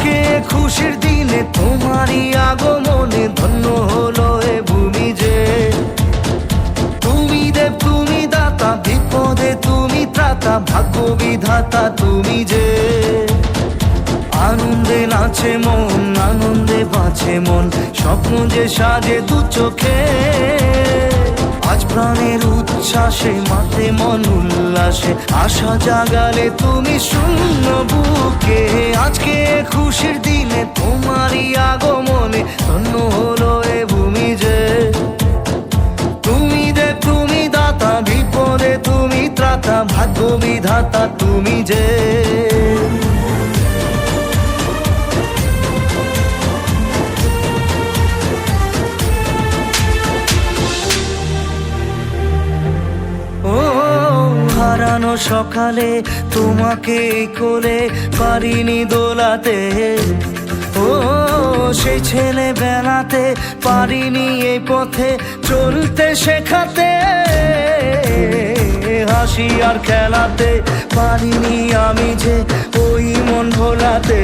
আজকে খুশির দিনে তোমারই আগমনে ধন্য হলো এ ভূমি যে। তুমি দেব তুমি দাতা, বিপদে তুমি ত্রাতা, ভাগ্য বিধাতা তুমি যে। আনন্দে নাচে মন, আনন্দে বাঁচে মন, স্বপ্ন যে সাজে দু চোখে। আজ প্রাণের উচ্ছ্বাসে মাতে মন উল্লাসে, আশা জাগালে তুমি শূন্য বুকে। আজকে খুশির দিনে তোমারই আগমনে ধন্য হলো এ ভূমি যে। তুমি দেব তুমি দাতা, বিপদে তুমি ত্রাতা, ভাগ্য বিধাতা তুমি যে। হারানো সকালে তোমাকে কোলে পারিনি দোলাতে, ও সেই ছেলে বেলাতে পারিনি এই পথে চলতে শেখাতে। হাসি আর খেলাতে পারিনি আমি যে ওই মন ভোলাতে।